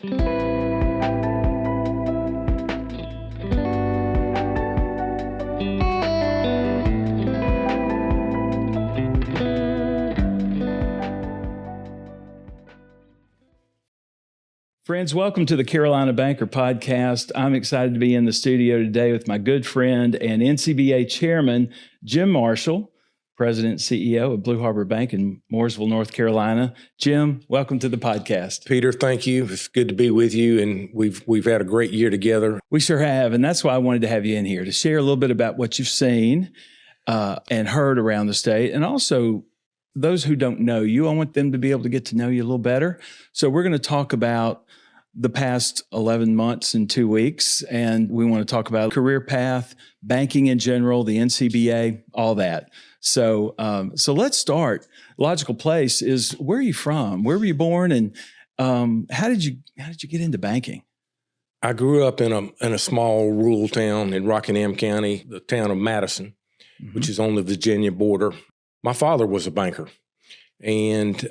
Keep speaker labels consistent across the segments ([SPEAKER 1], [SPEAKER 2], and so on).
[SPEAKER 1] Friends, welcome to the Carolina Banker Podcast. I'm excited to be in the studio today with my good friend and NCBA Chairman, Jim Marshall, President and CEO of Blue Harbor Bank in Mooresville, North Carolina. Jim, welcome to the podcast.
[SPEAKER 2] Peter, thank you. It's good to be with you, and we've had a great year together.
[SPEAKER 1] We sure have, and that's why I wanted to have you in here to share a little bit about what you've seen and heard around the state, and also those who don't know you. I want them to be able to get to know you a little better. So we're going to talk about the past 11 months and 2 weeks, and we want to talk about career path, banking in general, the NCBA, all that. So let's start. Logical place is, where are you from? Where were you born, and how did you get into banking?
[SPEAKER 2] I grew up in a small rural town in Rockingham County, the town of Madison, which is on the Virginia border. My father was a banker. And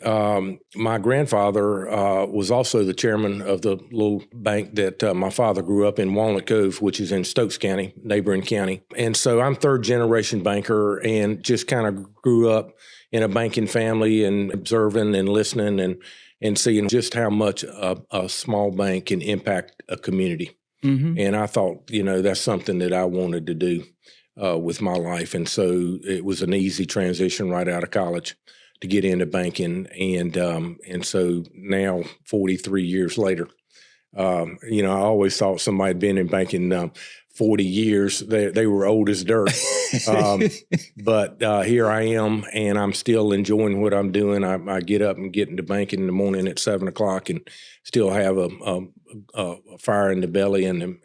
[SPEAKER 2] my grandfather was also the chairman of the little bank that my father grew up in, Walnut Cove, which is in Stokes County, neighboring county. And so I'm third generation banker, and just kind of grew up in a banking family and observing and listening and seeing just how much a small bank can impact a community. Mm-hmm. And I thought, that's something that I wanted to do with my life. And so it was an easy transition right out of college to get into banking, and so now 43 years later, I always thought somebody had been in banking 40 years. They were old as dirt, but here I am, and I'm still enjoying what I'm doing. I get up and get into banking in the morning at 7 o'clock, and still have a fire in the belly and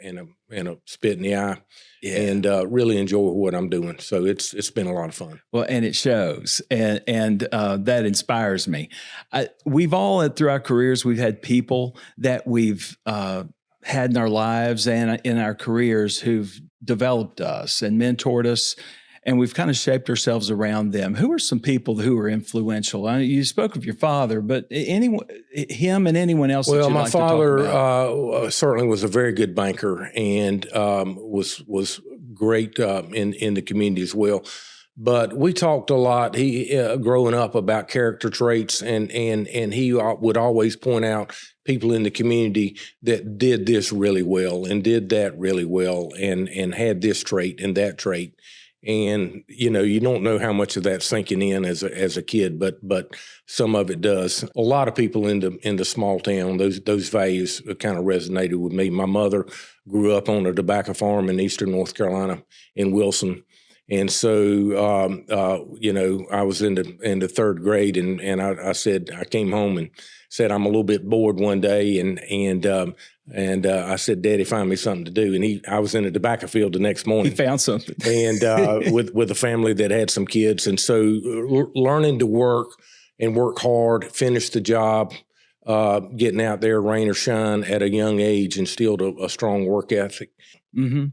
[SPEAKER 2] a spit in the eye. Yeah. And really enjoy what I'm doing. So it's been a lot of fun.
[SPEAKER 1] Well, and it shows, and that inspires me. We've all, through our careers, we've had people that we've had in our lives and in our careers who've developed us and mentored us, and we've kind of shaped ourselves around them. Who are some people who are influential? You spoke of your father, but him and anyone else?
[SPEAKER 2] Well,
[SPEAKER 1] that you'd
[SPEAKER 2] my
[SPEAKER 1] like to talk about?
[SPEAKER 2] father certainly was a very good banker, and was great in the community as well. But we talked a lot. He growing up about character traits, and he would always point out people in the community that did this really well and did that really well, and had this trait and that trait. And, you don't know how much of that's sinking in as a kid, but some of it does. A lot of people in the small town, those values kind of resonated with me. My mother grew up on a tobacco farm in eastern North Carolina in Wilson. And so, I was in the third grade, and I said, I came home and said, I'm a little bit bored one day, and I said, Daddy, find me something to do. And I was in a tobacco field the next morning.
[SPEAKER 1] He found something.
[SPEAKER 2] And with a family that had some kids. And so learning to work and work hard, finish the job, getting out there, rain or shine, at a young age, instilled a strong work ethic.
[SPEAKER 1] Mm-hmm.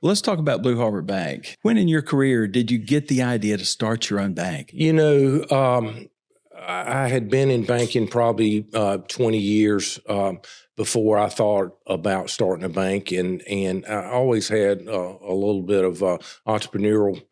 [SPEAKER 1] Let's talk about Blue Harbor Bank. When in your career did you get the idea to start your own bank?
[SPEAKER 2] I had been in banking probably 20 years before I thought about starting a bank, and I always had a little bit of entrepreneurial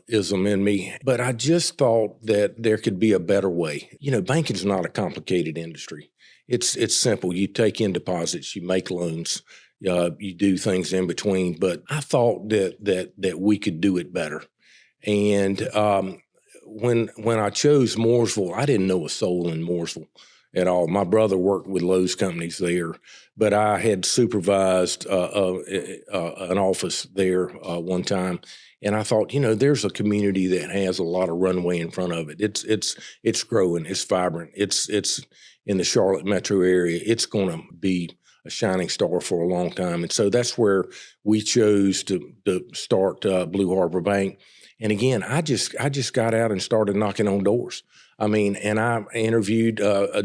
[SPEAKER 2] ism in me, but I just thought that there could be a better way. Banking is not a complicated industry. It's simple. You take in deposits, you make loans, you do things in between. But I thought that we could do it better. And when I chose Mooresville, I didn't know a soul in Mooresville at all. My brother worked with Lowe's companies there, but I had supervised an office there one time. And I thought, there's a community that has a lot of runway in front of it. It's growing. It's vibrant. It's in the Charlotte metro area. It's going to be a shining star for a long time. And so that's where we chose to start Blue Harbor Bank. And again, I just got out and started knocking on doors. And I interviewed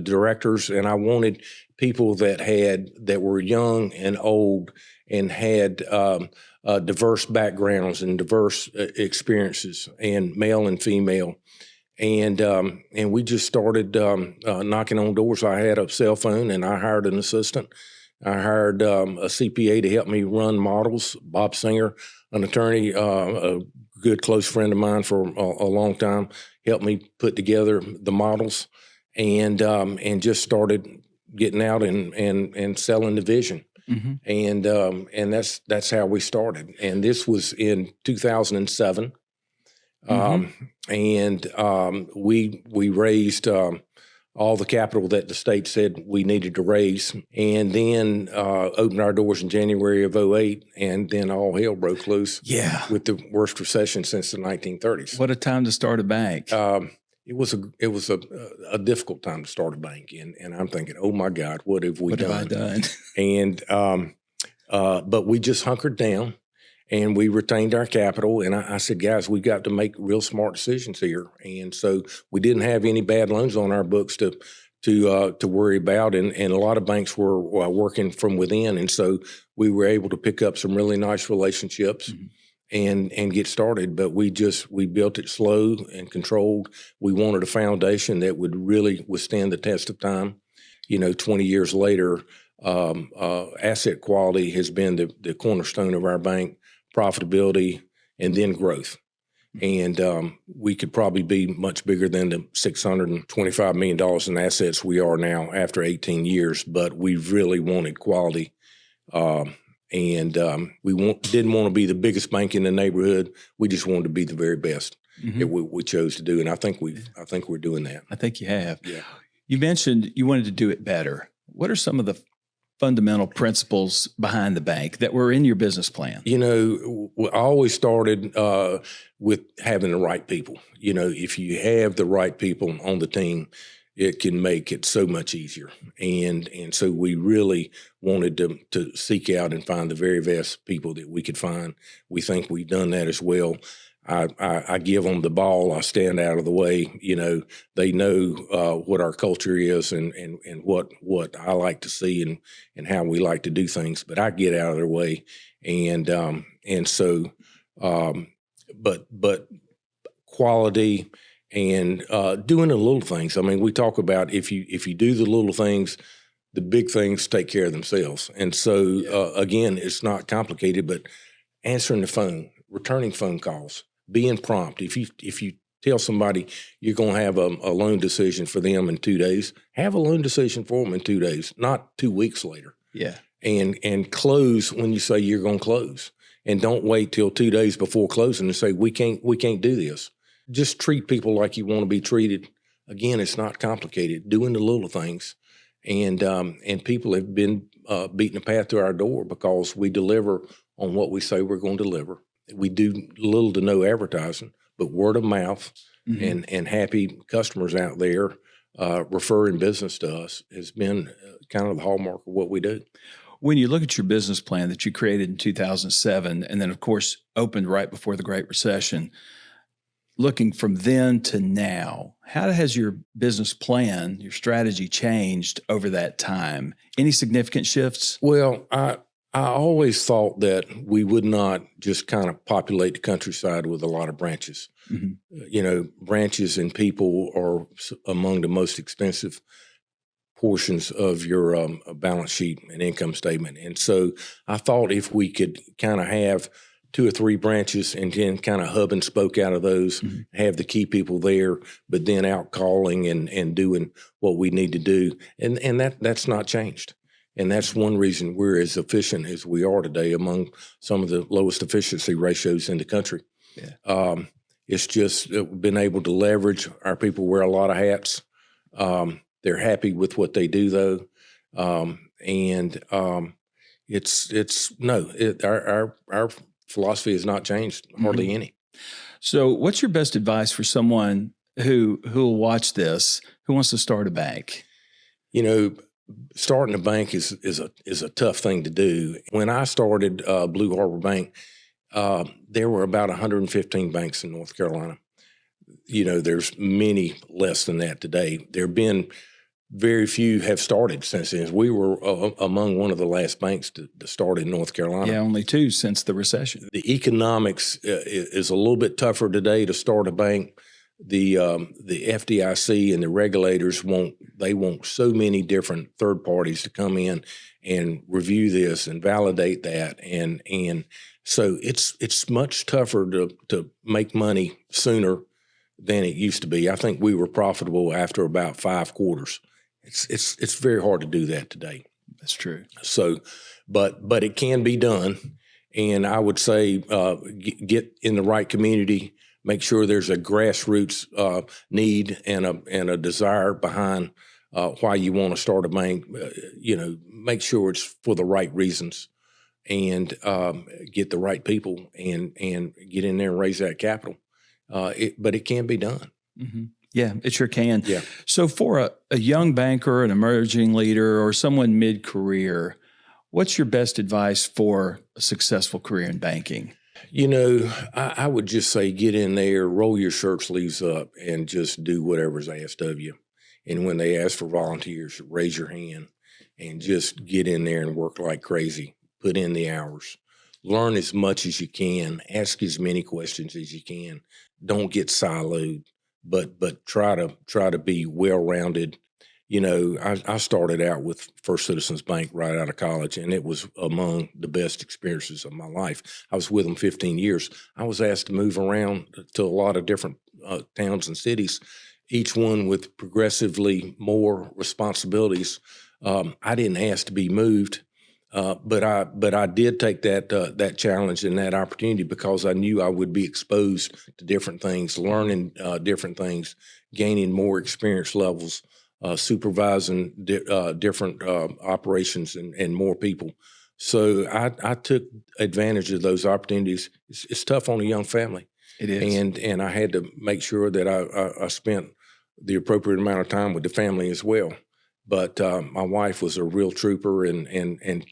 [SPEAKER 2] directors, and I wanted people that were young and old and had diverse backgrounds and diverse experiences, and male and female. And we just started knocking on doors. I had a cell phone, and I hired an assistant. I hired a CPA to help me run models. Bob Singer, an attorney, a good close friend of mine for a long time, helped me put together the models, and just started getting out and selling the vision.
[SPEAKER 1] Mm-hmm.
[SPEAKER 2] And that's how we started. And this was in 2007. We raised all the capital that the state said we needed to raise, and then opened our doors in January of 2008, and then all hell broke loose.
[SPEAKER 1] Yeah,
[SPEAKER 2] with the worst recession since the 1930s.
[SPEAKER 1] What a time to start a bank.
[SPEAKER 2] It was a difficult time to start a bank, and I'm thinking, oh my God, what have we done?
[SPEAKER 1] What have I done?
[SPEAKER 2] And but we just hunkered down. And we retained our capital. And I said, guys, we've got to make real smart decisions here. And so we didn't have any bad loans on our books to worry about. And a lot of banks were working from within. And so we were able to pick up some really nice relationships and get started. But we built it slow and controlled. We wanted a foundation that would really withstand the test of time. 20 years later, asset quality has been the cornerstone of our bank. Profitability, and then growth. And we could probably be much bigger than the $625 million in assets we are now after 18 years, but we really wanted quality. Didn't want to be the biggest bank in the neighborhood. We just wanted to be the very best that we chose to do. And I think we're doing that.
[SPEAKER 1] I think you have.
[SPEAKER 2] Yeah.
[SPEAKER 1] You mentioned you wanted to do it better. What are some of the fundamental principles behind the bank that were in your business plan?
[SPEAKER 2] I always started with having the right people. If you have the right people on the team, it can make it so much easier. And so we really wanted to seek out and find the very best people that we could find. We think we've done that as well. I give them the ball. I stand out of the way. They know what our culture is and what I like to see and how we like to do things. But I get out of their way, but quality and doing the little things. I mean, we talk about if you do the little things, the big things take care of themselves. And so again, it's not complicated, but answering the phone, returning phone calls. Being prompt. If you tell somebody you're going to have a loan decision for them in 2 days, have a loan decision for them in 2 days, not 2 weeks later.
[SPEAKER 1] Yeah.
[SPEAKER 2] And close when you say you're going to close, and don't wait till 2 days before closing and say we can't do this. Just treat people like you want to be treated. Again, it's not complicated. Doing the little things, and people have been beating a path to our door because we deliver on what we say we're going to deliver. We do little to no advertising, but word of mouth and happy customers out there referring business to us has been kind of the hallmark of what we do.
[SPEAKER 1] When you look at your business plan that you created in 2007 and then, of course, opened right before the Great Recession, looking from then to now, how has your business plan, your strategy changed over that time? Any significant shifts?
[SPEAKER 2] Well, I always thought that we would not just kind of populate the countryside with a lot of branches. Branches and people are among the most expensive portions of your balance sheet and income statement. And so I thought if we could kind of have 2 or 3 branches and then kind of hub and spoke out of those, have the key people there, but then out calling and doing what we need to do. And that's not changed. And that's one reason we're as efficient as we are today, among some of the lowest efficiency ratios in the country.
[SPEAKER 1] Yeah.
[SPEAKER 2] It's just been able to leverage. Our people wear a lot of hats. They're happy with what they do, though. Our philosophy has not changed, hardly any.
[SPEAKER 1] So what's your best advice for someone who will watch this, who wants to start a bank?
[SPEAKER 2] Starting a bank is a tough thing to do. When I started Blue Harbor Bank, there were about 115 banks in North Carolina. There's many less than that today. There have been very few have started since then. We were among one of the last banks to start in North Carolina.
[SPEAKER 1] Yeah, only 2 since the recession.
[SPEAKER 2] The economics is a little bit tougher today to start a bank the FDIC and the regulators want so many different third parties to come in and review this and validate that, and so it's much tougher to make money sooner than it used to be. I think we were profitable after about 5 quarters. It's very hard to do that today.
[SPEAKER 1] That's true.
[SPEAKER 2] So, but it can be done, and I would say get in the right community. Make sure there's a grassroots need and a desire behind why you want to start a bank. Make sure it's for the right reasons, and get the right people, and get in there and raise that capital. But it can be done.
[SPEAKER 1] Mm-hmm. Yeah, it sure can.
[SPEAKER 2] Yeah.
[SPEAKER 1] So for a young banker, an emerging leader, or someone mid-career, what's your best advice for a successful career in banking?
[SPEAKER 2] I would just say get in there, roll your shirt sleeves up, and just do whatever's asked of you. And when they ask for volunteers, raise your hand and just get in there and work like crazy. Put in the hours. Learn as much as you can. Ask as many questions as you can. Don't get siloed, but try to be well-rounded. I started out with First Citizens Bank right out of college, and it was among the best experiences of my life. I was with them 15 years. I was asked to move around to a lot of different towns and cities, each one with progressively more responsibilities. I didn't ask to be moved, but I did take that challenge and that opportunity because I knew I would be exposed to different things, learning different things, gaining more experience levels. Supervising different operations and more people. So I took advantage of those opportunities. It's tough on a young family.
[SPEAKER 1] It is.
[SPEAKER 2] And I had to make sure that I spent the appropriate amount of time with the family as well. But my wife was a real trooper and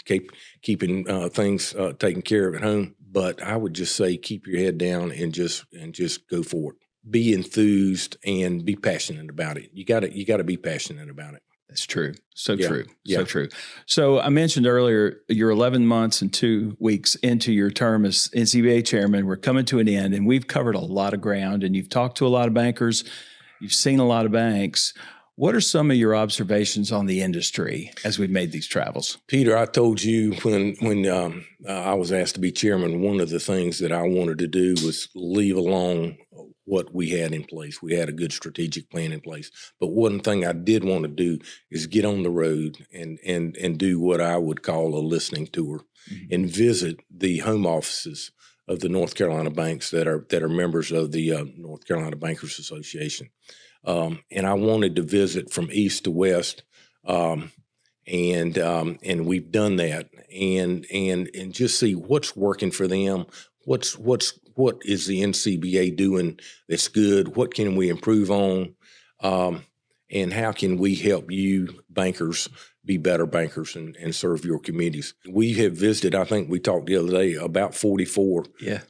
[SPEAKER 2] keeping things taken care of at home. But I would just say keep your head down and just go for it. Be enthused and be passionate about it. You got to be passionate about it.
[SPEAKER 1] That's true. So
[SPEAKER 2] Yeah.
[SPEAKER 1] true.
[SPEAKER 2] Yeah.
[SPEAKER 1] So true. So I mentioned earlier, you're 11 months and 2 weeks into your term as NCBA chairman. We're coming to an end, and we've covered a lot of ground, and you've talked to a lot of bankers. You've seen a lot of banks. What are some of your observations on the industry as we've made these travels?
[SPEAKER 2] Peter, I told you when I was asked to be chairman, one of the things that I wanted to do was leave alone what we had in place. We had a good strategic plan in place. But one thing I did want to do is get on the road and do what I would call a listening tour, and visit the home offices of the North Carolina banks that are members of the North Carolina Bankers Association. And I wanted to visit from east to west, and we've done that, and just see what's working for them, what is the NCBA doing that's good, what can we improve on, and how can we help you bankers be better bankers and serve your communities. We have visited, I think we talked the other day, about 44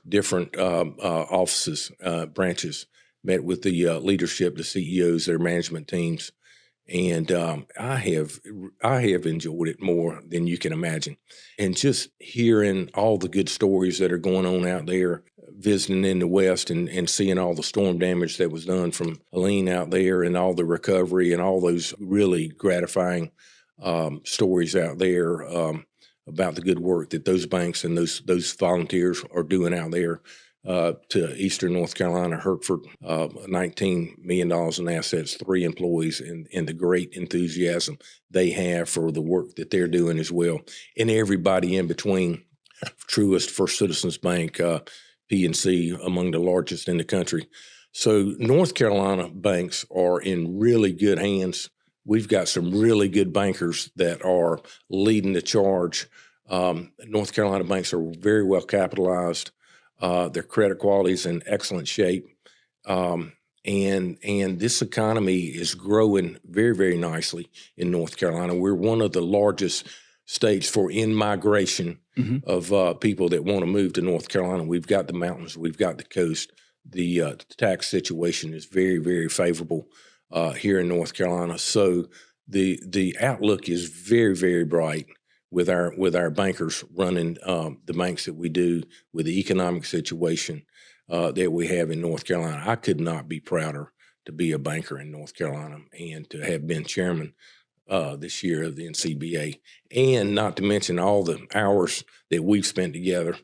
[SPEAKER 2] different offices, branches. Met with the leadership, the CEOs, their management teams, and I have enjoyed it more than you can imagine. And just hearing all the good stories that are going on out there, visiting in the West and seeing all the storm damage that was done from Helene out there, and all the recovery and all those really gratifying stories out there about the good work that those banks and those volunteers are doing out there. To Eastern North Carolina, Hertford, $19 million in assets, 3 employees, and the great enthusiasm they have for the work that they're doing as well. And everybody in between, Truist, First Citizens Bank, PNC, among the largest in the country. So North Carolina banks are in really good hands. We've got some really good bankers that are leading the charge. North Carolina banks are very well capitalized. Their credit quality is in excellent shape. And this economy is growing very, very nicely in North Carolina. We're one of the largest states for in-migration of people that want to move to North Carolina. We've got the mountains. We've got the coast. The tax situation is very, very favorable here in North Carolina. So the outlook is very, very bright with our bankers running the banks that we do, with the economic situation. that we have in North Carolina. I could not be prouder to be a banker in North Carolina and to have been chairman this year of the NCBA, and not to mention all the hours that we've spent together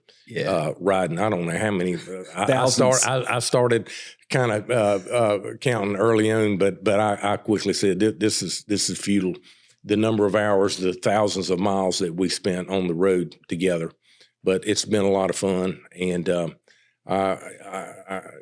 [SPEAKER 2] riding. I don't know how many. I started kind of counting early on, but I quickly said this is futile. The number of hours, the thousands of miles that we spent on the road together, but it's been a lot of fun, and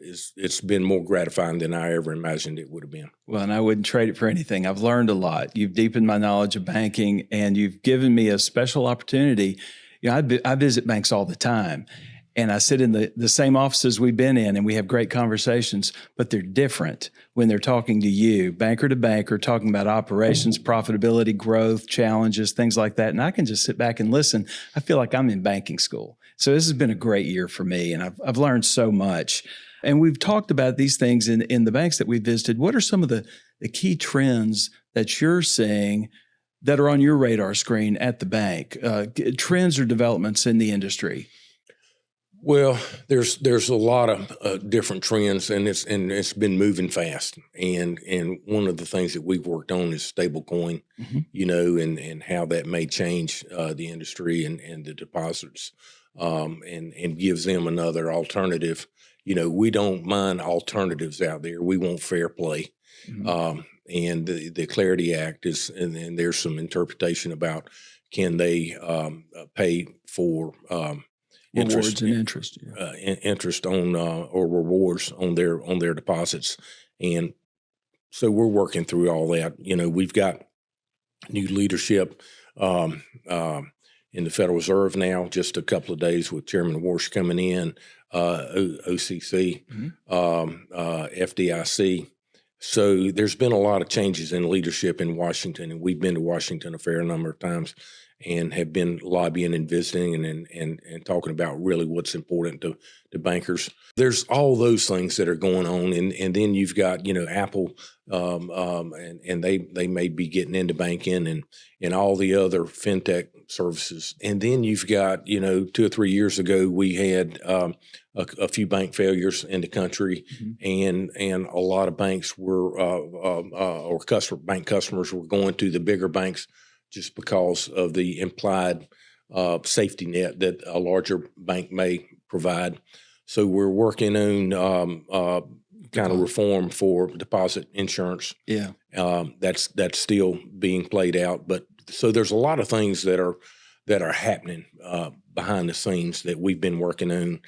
[SPEAKER 2] it's been more gratifying than I ever imagined it would have been.
[SPEAKER 1] Well, and I wouldn't trade it for anything. I've learned a lot. You've deepened my knowledge of banking, and you've given me a special opportunity. You know, I visit banks all the time, and I sit in the same offices we've been in, and we have great conversations, but they're different when they're talking to you, banker to banker, talking about operations, profitability, growth, challenges, things like that. And I can just sit back and listen. I feel like I'm in banking school. So this has been a great year for me, and I've learned so much. And we've talked about these things in the banks that we visited. What are some of the key trends that you're seeing that are on your radar screen at the bank? Trends or developments in the industry?
[SPEAKER 2] Well, there's a lot of different trends, and it's been moving fast. And one of the things that we've worked on is stablecoin, you know, and how that may change the industry and the depositors, and gives them another alternative. You know, we don't mind alternatives out there. We want fair play. And the Clarity Act is, and there's some interpretation about can they pay for
[SPEAKER 1] Rewards and interest,
[SPEAKER 2] interest on or rewards on their deposits, and so we're working through all that. You know, we've got new leadership in the Federal Reserve now. Just a couple of days with Chairman Warsh coming in, OCC, FDIC. So there's been a lot of changes in leadership in Washington, and we've been to Washington a fair number of times and have been lobbying and visiting and talking about really what's important to bankers. There's all those things that are going on, and then you've got, you know, Apple, and they may be getting into banking and all the other fintech services. And then you've got, you know, 2 or 3 years ago we had a few bank failures in the country, and a lot of banks were or bank customers were going to the bigger banks just because of the implied safety net that a larger bank may provide. So we're working on kind of reform for deposit insurance. That's still being played out. But so there's a lot of things that are happening behind the scenes that we've been working on.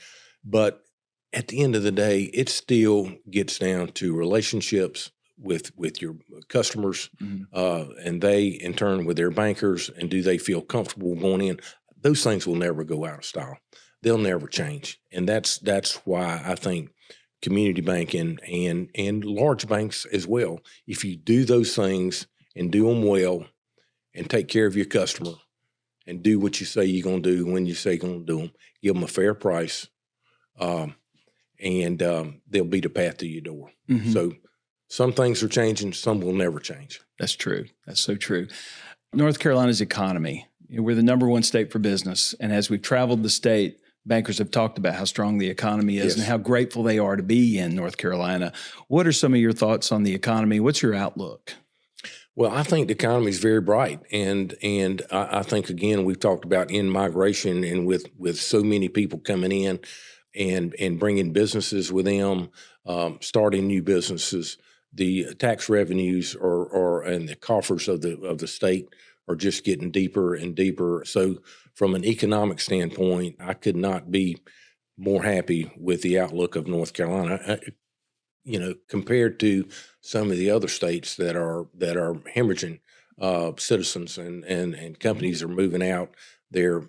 [SPEAKER 2] But at the end of the day, it still gets down to relationships with your customers, and they in turn with their bankers, and do they feel comfortable going in? Those things will never go out of style. They'll never change. And that's why I think community banking and large banks as well, if you do those things and do them well and take care of your customer and do what you say you're going to do when you say you're going to do them, give them a fair price, and they'll be the path to your door. So some things are changing, some will never change.
[SPEAKER 1] That's true. That's so true. North Carolina's economy, we're the #1 state for business. And as we've traveled the state, bankers have talked about how strong the economy is and how grateful they are to be in North Carolina. What are some of your thoughts on the economy? What's your outlook?
[SPEAKER 2] Well, I think the economy is very bright, and I think, again, we've talked about in-migration, and with so many people coming in and bringing businesses with them, starting new businesses, the tax revenues and the coffers of the state are just getting deeper and deeper. So from an economic standpoint, I could not be more happy with the outlook of North Carolina. You know, compared to some of the other states that are hemorrhaging citizens and companies are moving out. They're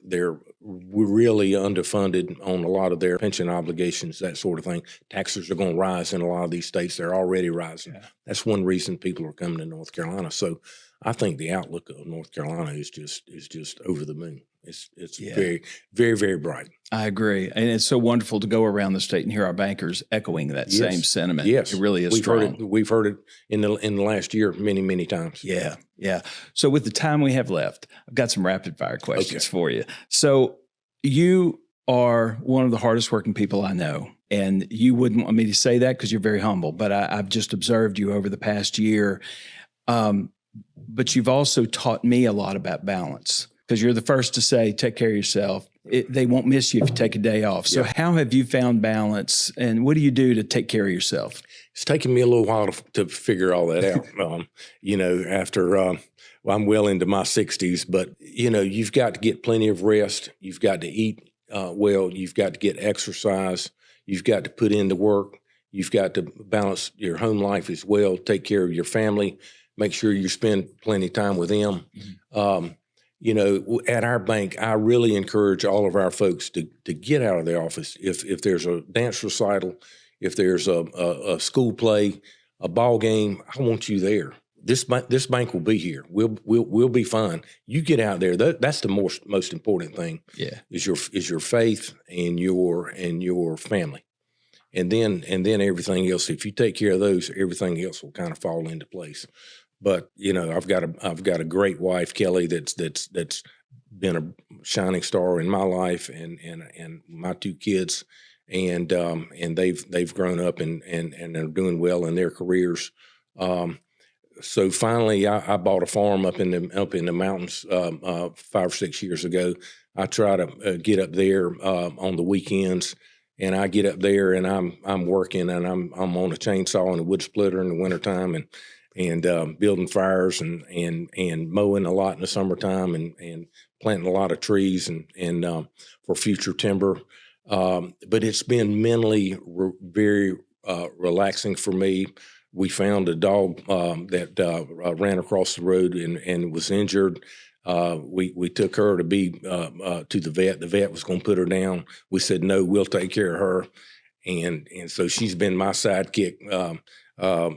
[SPEAKER 2] really underfunded on a lot of their pension obligations, that sort of thing. Taxes are going to rise in a lot of these states. They're already rising. That's one reason people are coming to North Carolina. So I think the outlook of North Carolina is just over the moon. It's very, very, very bright.
[SPEAKER 1] I agree. And it's so wonderful to go around the state and hear our bankers echoing that same sentiment. It really is strong.
[SPEAKER 2] We've heard it in the last year many, many times.
[SPEAKER 1] Yeah. So with the time we have left, I've got some rapid fire questions for you. So you are one of the hardest working people I know. And you wouldn't want me to say that because you're very humble, but I've just observed you over the past year. But you've also taught me a lot about balance, because you're the first to say, take care of yourself. They won't miss you if you take a day off. So how have you found balance, and what do you do to take care of yourself?
[SPEAKER 2] It's taken me a little while to figure all that out. After I'm well into my 60s, but you've got to get plenty of rest. You've got to eat well. You've got to get exercise. You've got to put in the work. You've got to balance your home life as well. Take care of your family. Make sure you spend plenty of time with them. At our bank, I really encourage all of our folks to get out of the office. If there's a dance recital, if there's a school play, a ball game, I want you there. This bank will be here. We'll be fine. You get out there. That's the most important thing.
[SPEAKER 1] Yeah,
[SPEAKER 2] is your faith and your family, and then everything else. If you take care of those, everything else will kind of fall into place. But I've got a great wife, Kelly, that's been a shining star in my life, and my two kids, and they've grown up and are doing well in their careers. So finally, I bought a farm up in the mountains 5 or 6 years ago. I try to get up there on the weekends, and I get up there and I'm working, and I'm on a chainsaw and a wood splitter in the wintertime, and building fires and mowing a lot in the summertime, and planting a lot of trees and for future timber. But it's been mentally very relaxing for me. We found a dog that ran across the road and was injured. We took her to be to the vet. The vet was going to put her down. We said, no, we'll take care of her. And so she's been my sidekick.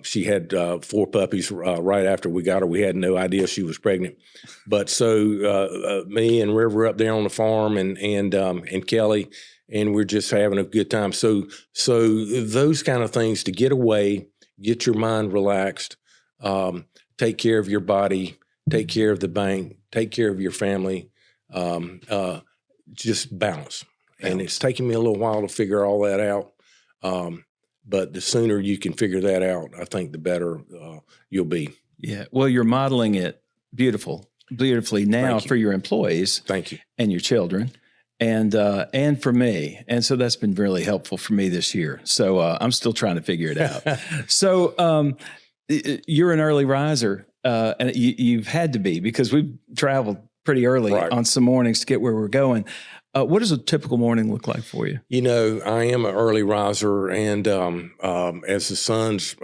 [SPEAKER 2] She had 4 puppies right after we got her. We had no idea she was pregnant. But so me and River up there on the farm, and Kelly, and we're just having a good time. So those kind of things, to get away, get your mind relaxed, take care of your body, take care of the bank, take care of your family, just balance. And it's taken me a little while to figure all that out. But the sooner you can figure that out, I think the better you'll be.
[SPEAKER 1] Yeah. Well, you're modeling it beautifully now for your employees.
[SPEAKER 2] Thank you.
[SPEAKER 1] And your children. And for me. And so that's been really helpful for me this year. So I'm still trying to figure it out. So you're an early riser, and you've had to be, because we've traveled pretty early on some mornings to get where we're going. What does a typical morning look like for you?
[SPEAKER 2] I am an early riser, and as the sun's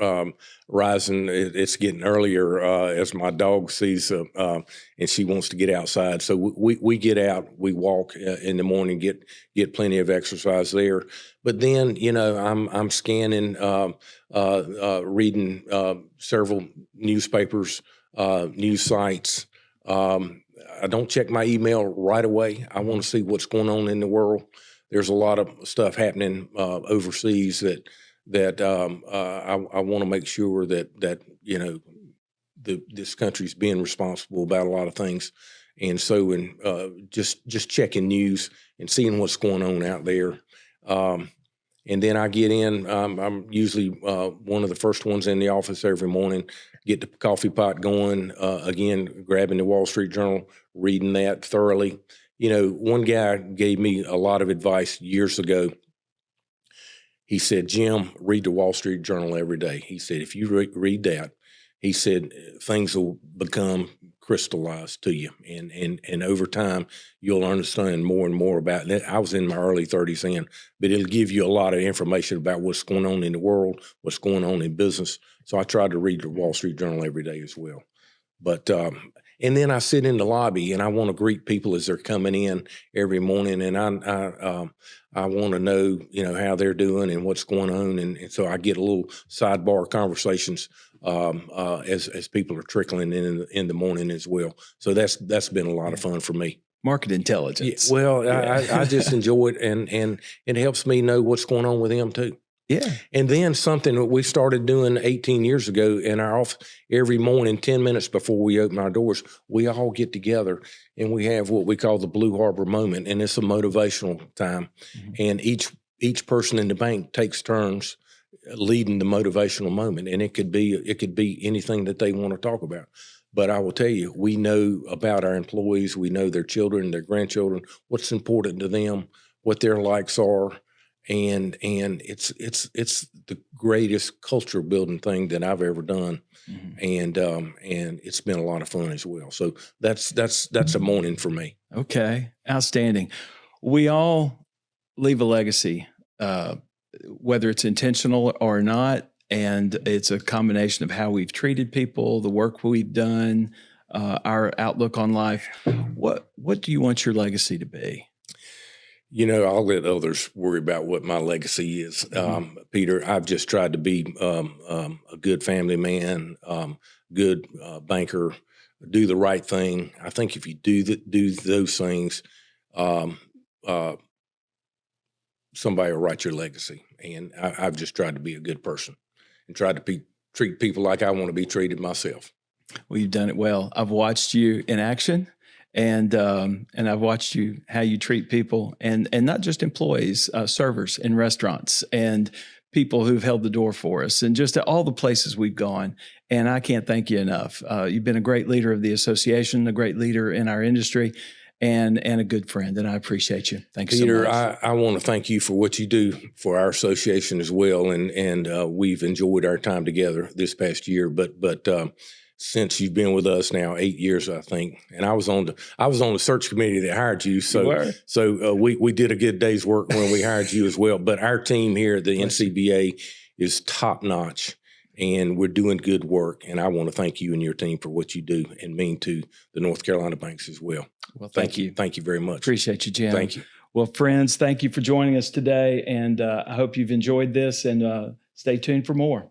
[SPEAKER 2] rising, it's getting earlier as my dog sees, and she wants to get outside. So we get out, we walk in the morning, get plenty of exercise there. But then, I'm scanning, reading several newspapers, news sites. I don't check my email right away. I want to see what's going on in the world. There's a lot of stuff happening overseas that I want to make sure that this country's being responsible about a lot of things. And so, just checking news and seeing what's going on out there. And then I get in. I'm usually one of the first ones in the office every morning. Get the coffee pot going. Again, grabbing the Wall Street Journal, reading that thoroughly. One guy gave me a lot of advice years ago. He said, Jim, read the Wall Street Journal every day. He said, if you read that, he said, things will become crystallized to you. And over time, you'll understand more and more about that. I was in my early 30s then, but it'll give you a lot of information about what's going on in the world, what's going on in business. So I try to read the Wall Street Journal every day as well. But and then I sit in the lobby and I want to greet people as they're coming in every morning, and I want to know how they're doing and what's going on, and so I get a little sidebar conversations as people are trickling in the morning as well. So that's been a lot of fun for me.
[SPEAKER 1] Market intelligence.
[SPEAKER 2] Yeah, well, I just enjoy it, and it helps me know what's going on with them too.
[SPEAKER 1] Yeah.
[SPEAKER 2] And then something that we started doing 18 years ago in our office, every morning, 10 minutes before we open our doors, we all get together and we have what we call the Blue Harbor moment. And it's a motivational time. Mm-hmm. And each person in the bank takes turns leading the motivational moment, and it could be anything that they want to talk about. But I will tell you, we know about our employees. We know their children, their grandchildren, what's important to them, what their likes are, and it's the greatest culture building thing that I've ever done. And it's been a lot of fun as well. So that's a morning for me.
[SPEAKER 1] Okay, outstanding. We all leave a legacy, whether it's intentional or not, and it's a combination of how we've treated people, the work we've done, our outlook on life. What do you want your legacy to be?
[SPEAKER 2] I'll let others worry about what my legacy is. Peter, I've just tried to be a good family man, good banker, do the right thing. I think if you do those things, somebody will write your legacy. And I've just tried to be a good person and tried to treat people like I want to be treated myself.
[SPEAKER 1] Well, you've done it well. I've watched you in action. And I've watched how you treat people, and not just employees, servers in restaurants, and people who've held the door for us, and just all the places we've gone. And I can't thank you enough. You've been a great leader of the association, a great leader in our industry, and a good friend. And I appreciate you. Thanks,
[SPEAKER 2] Peter.
[SPEAKER 1] So much.
[SPEAKER 2] I want to thank you for what you do for our association as well. And we've enjoyed our time together this past year. But since you've been with us now 8 years, I think, and I was on the search committee that hired you. So we did a good day's work when we hired you as well. But our team here at the NCBA is top notch, and we're doing good work. And I want to thank you and your team for what you do and mean to the North Carolina banks as well.
[SPEAKER 1] Well, thank you.
[SPEAKER 2] Thank you very much.
[SPEAKER 1] Appreciate you, Jim.
[SPEAKER 2] Thank you.
[SPEAKER 1] Well, friends, thank you for joining us today, and I hope you've enjoyed this. And stay tuned for more.